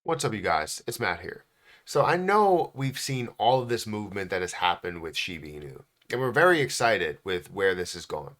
What's up, you guys? It's Matt here. So I know we've seen all of this movement that has happened with Shiba Inu, and we're very excited with where this is going.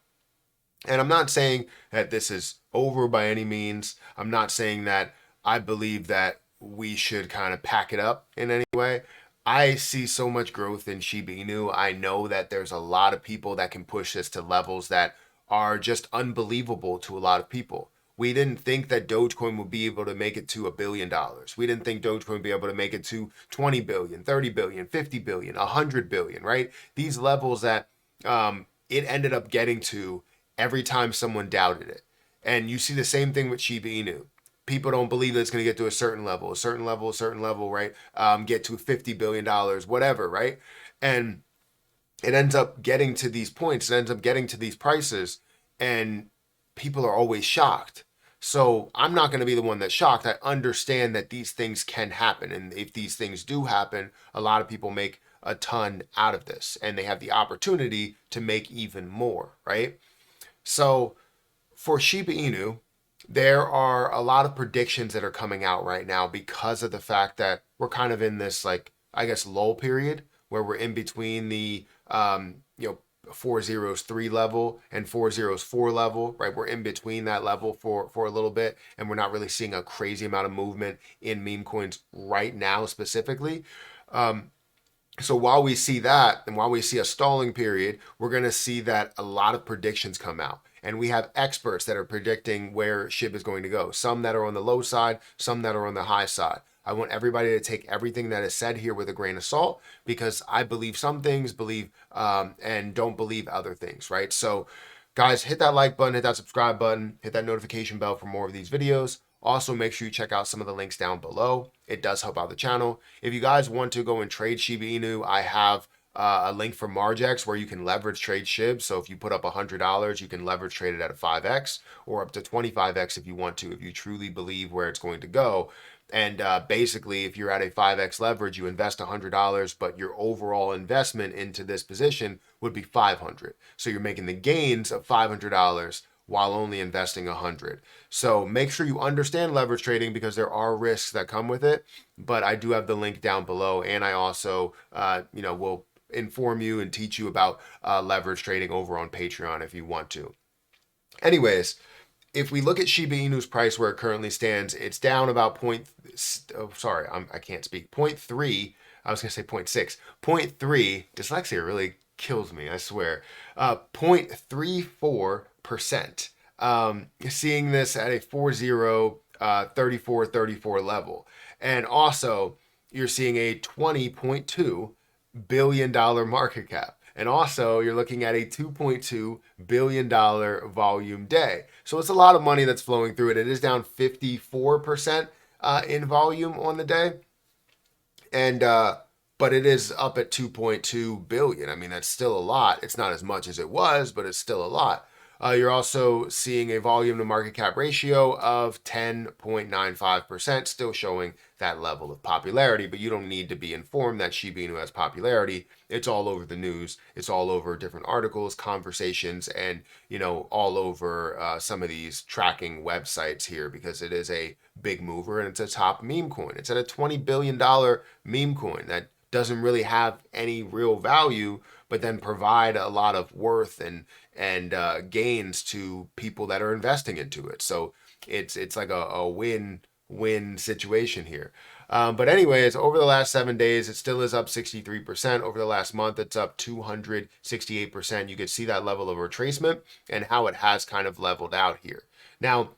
And I'm not saying that this is over by any means. I'm not saying that I believe that we should kind of pack it up in any way. I see so much growth in Shiba Inu. I know that there's a lot of people that can push this to levels that are just unbelievable to a lot of people. We didn't think that Dogecoin would be able to make it to $1 billion. We didn't think Dogecoin would be able to make it to 20 billion, 30 billion, 50 billion, 100 billion, right? These levels that it ended up getting to every time someone doubted it. And you see the same thing with Shiba Inu. People don't believe that it's going to get to a certain level, right? Get to $50 billion, whatever, right? And it ends up getting to these points, it ends up getting to these prices, and people are always shocked. So I'm not going to be the one that's shocked. I understand that these things can happen. And if these things do happen, a lot of people make a ton out of this and they have the opportunity to make even more, right? So for Shiba Inu, there are a lot of predictions that are coming out right now because of the fact that we're kind of in this, like, I guess, lull period where we're in between the 403 level and 404 level, right? We're in between that level for a little bit, and we're not really seeing a crazy amount of movement in meme coins right now specifically. So while we see that, and while we see a stalling period, we're going to see that a lot of predictions come out. And we have experts that are predicting where SHIB is going to go. Some that are on the low side, some that are on the high side. I want everybody to take everything that is said here with a grain of salt, because I believe some things, and don't believe other things, right? So guys, hit that like button, hit that subscribe button, hit that notification bell for more of these videos. Also, make sure you check out some of the links down below. It does help out the channel. If you guys want to go and trade Shiba Inu, I have a link for Margex where you can leverage trade SHIB. So if you put up $100, you can leverage trade it at a 5x or up to 25x if you want to, if you truly believe where it's going to go. And basically, if you're at a 5x leverage, you invest $100, but your overall investment into this position would be 500. So you're making the gains of $500 while only investing 100. So make sure you understand leverage trading because there are risks that come with it. But I do have the link down below, and I also, will inform you and teach you about leverage trading over on Patreon if you want to. Anyways, if we look at Shiba Inu's price where it currently stands, it's down about I can't speak. 0.3. I was going to say 0.6. 0.3. Dyslexia really kills me, I swear. 0.34%. Seeing this at a 34 level. And also, you're seeing a $20.2 billion market cap. And also, you're looking at a $2.2 billion volume day. So it's a lot of money that's flowing through it. It is down 54% in volume on the day. And but it is up at 2.2 billion. I mean, that's still a lot. It's not as much as it was, but it's still a lot. You're also seeing a volume to market cap ratio of 10.95%, still showing that level of popularity, but you don't need to be informed that Shiba Inu has popularity. It's all over the news. It's all over different articles, conversations, and, all over some of these tracking websites here because it is a big mover and it's a top meme coin. It's at a $20 billion meme coin that doesn't really have any real value, but then provide a lot of worth and gains to people that are investing into it. So it's like a win-win situation here. But anyways, over the last 7 days, it still is up 63%. Over the last month, it's up 268%. You can see that level of retracement and how it has kind of leveled out here. Now,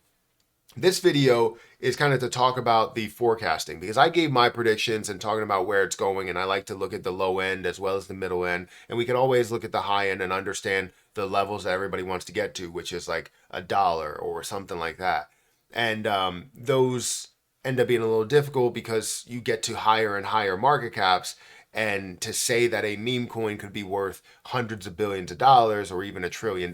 this video is kind of to talk about the forecasting because I gave my predictions and talking about where it's going, and I like to look at the low end as well as the middle end, and we can always look at the high end and understand the levels that everybody wants to get to, which is like $1 or something like that. And those end up being a little difficult because you get to higher and higher market caps, and to say that a meme coin could be worth hundreds of billions of dollars or even $1 trillion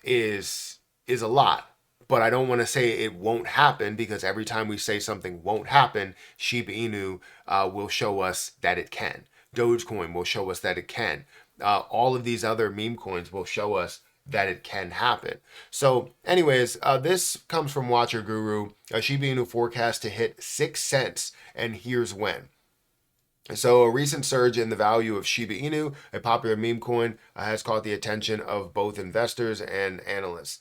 is a lot. But I don't want to say it won't happen because every time we say something won't happen, Shiba Inu will show us that it can. Dogecoin will show us that it can. All of these other meme coins will show us that it can happen. So anyways, this comes from Watcher Guru. Shiba Inu forecast to hit 6 cents, and here's when. So a recent surge in the value of Shiba Inu, a popular meme coin, has caught the attention of both investors and analysts.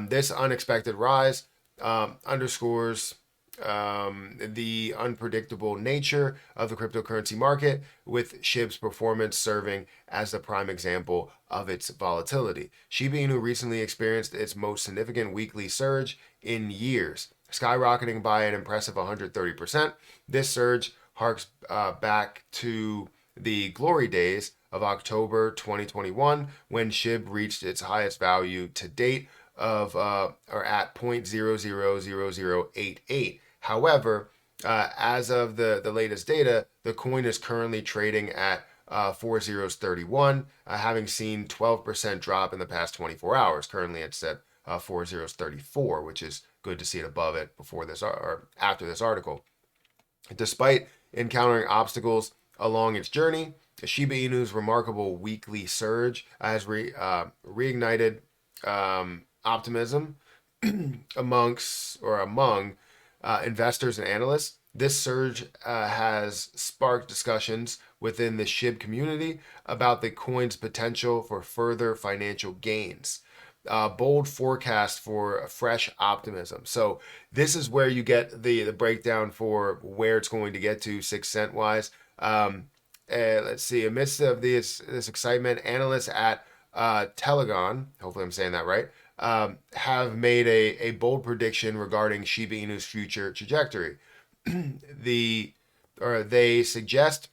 This unexpected rise underscores the unpredictable nature of the cryptocurrency market, with SHIB's performance serving as the prime example of its volatility. Shiba Inu recently experienced its most significant weekly surge in years, skyrocketing by an impressive 130%. This surge harks back to the glory days of October 2021, when SHIB reached its highest value to date of or at 0.000088. However, as of the latest data, the coin is currently trading at 4.031, having seen 12% drop in the past 24 hours. Currently, it's at 4.034, which is good to see it above it before this or after this article. Despite encountering obstacles along its journey, Shiba Inu's remarkable weekly surge has reignited optimism among investors and analysts. This surge has sparked discussions within the SHIB community about the coin's potential for further financial gains. Bold forecast for fresh optimism. So this is where you get the breakdown for where it's going to get to 6 cent wise. Let's see. Amidst of this excitement, analysts at Telegon, hopefully I'm saying that right, have made a bold prediction regarding Shiba Inu's future trajectory. They suggest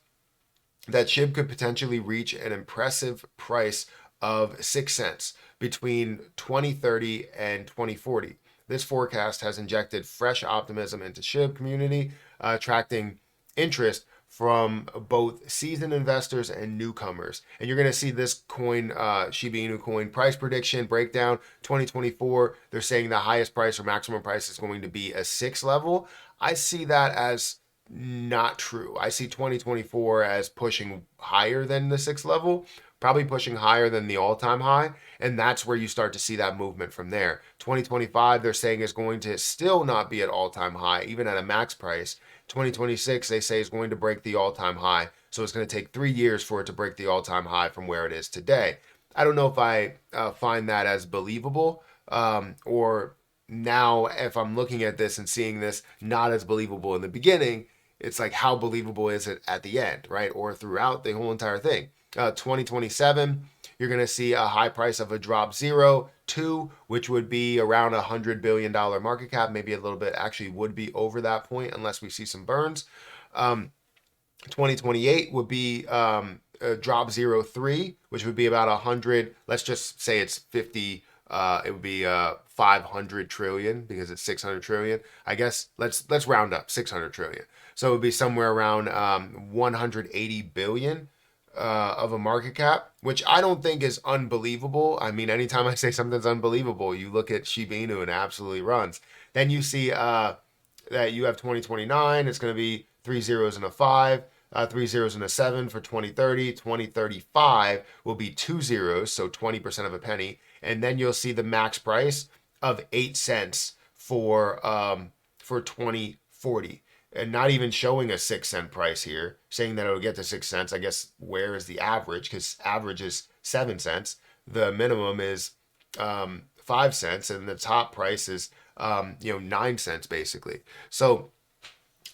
that SHIB could potentially reach an impressive price of 6 cents between 2030 and 2040. This forecast has injected fresh optimism into SHIB community, attracting interest from both seasoned investors and newcomers. And you're going to see this coin, Shiba Inu coin price prediction breakdown 2024. They're saying the highest price or maximum price is going to be a 6 level. I see that as not true. I see 2024 as pushing higher than the 6 level, probably pushing higher than the all-time high, and that's where you start to see that movement from there. 2025, they're saying is going to still not be at all-time high, even at a max price. 2026, they say, is going to break the all-time high, so it's going to take 3 years for it to break the all-time high from where it is today. I don't know if I find that as believable, or now if I'm looking at this and seeing this not as believable in the beginning, it's like, how believable is it at the end, right? Or throughout the whole entire thing. 2027, you're going to see a high price of a drop 0.2, which would be around $100 billion market cap, maybe a little bit, actually would be over that point unless we see some burns. 2028 would be a drop 0.3, which would be about 100, let's just say it's 50, it would be 500 trillion because it's 600 trillion. I guess let's round up 600 trillion. So it would be somewhere around 180 billion of a market cap, which I don't think is unbelievable. I mean, anytime I say something's unbelievable, you look at Shiba Inu and it absolutely runs. Then you see that you have 2029, it's going to be 3 zeros and a 5, 3 zeros and a 7 for 2030. 2035 will be 2 zeros, so 20% of a penny. And then you'll see the max price of 8 cents for 2040. And not even showing a 6 cent price here, saying that it'll get to 6 cents. I guess where is the average? Because average is 7 cents. The minimum is 5 cents, and the top price is 9 cents basically. So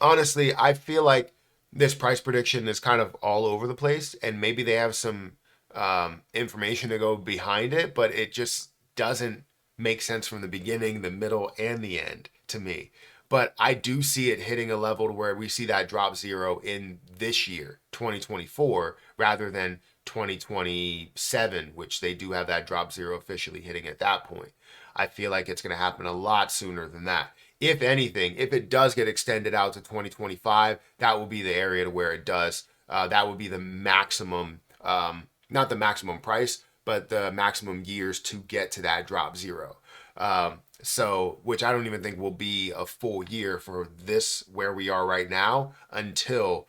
honestly, I feel like this price prediction is kind of all over the place, and maybe they have some information to go behind it, but it just doesn't make sense from the beginning, the middle, and the end to me. But I do see it hitting a level to where we see that drop 0 in this year, 2024, rather than 2027, which they do have that drop 0 officially hitting at that point. I feel like it's going to happen a lot sooner than that. If anything, if it does get extended out to 2025, that will be the area to where it does. That would be the maximum, not the maximum price, but the maximum years to get to that drop 0. So, which I don't even think will be a full year for this where we are right now until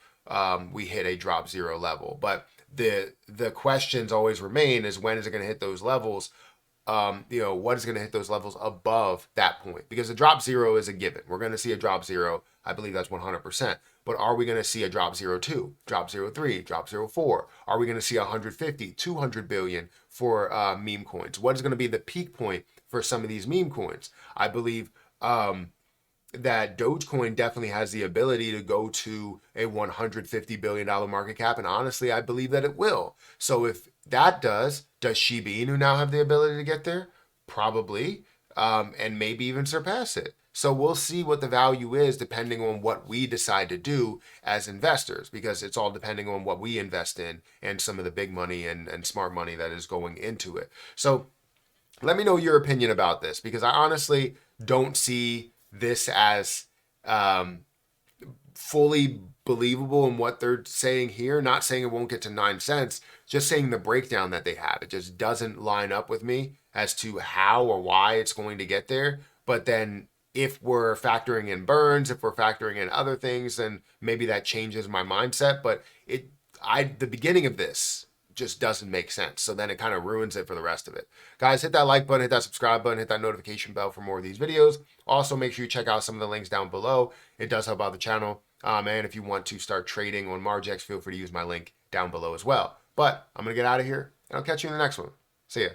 we hit a drop 0 level. But the questions always remain is, when is it going to hit those levels? what is going to hit those levels above that point? Because a drop zero is a given. We're going to see a drop zero. I believe that's 100%. But are we going to see a drop 02, drop 03, drop 04? Are we going to see 150, 200 billion for meme coins? What is going to be the peak point for some of these meme coins? I believe that Dogecoin definitely has the ability to go to a $150 billion market cap. And honestly, I believe that it will. So if that does SHIB now have the ability to get there? Probably. And maybe even surpass it. So we'll see what the value is depending on what we decide to do as investors, because it's all depending on what we invest in and some of the big money and smart money that is going into it. So let me know your opinion about this, because I honestly don't see this as fully believable in what they're saying here. Not saying it won't get to 9 cents, just saying the breakdown that they have. It just doesn't line up with me as to how or why it's going to get there. But then if we're factoring in burns, if we're factoring in other things, then maybe that changes my mindset. But the beginning of this just doesn't make sense. So then it kind of ruins it for the rest of it. Guys, hit that like button, hit that subscribe button, hit that notification bell for more of these videos. Also, make sure you check out some of the links down below. It does help out the channel. And if you want to start trading on Margex, feel free to use my link down below as well. But I'm going to get out of here, and I'll catch you in the next one. See ya.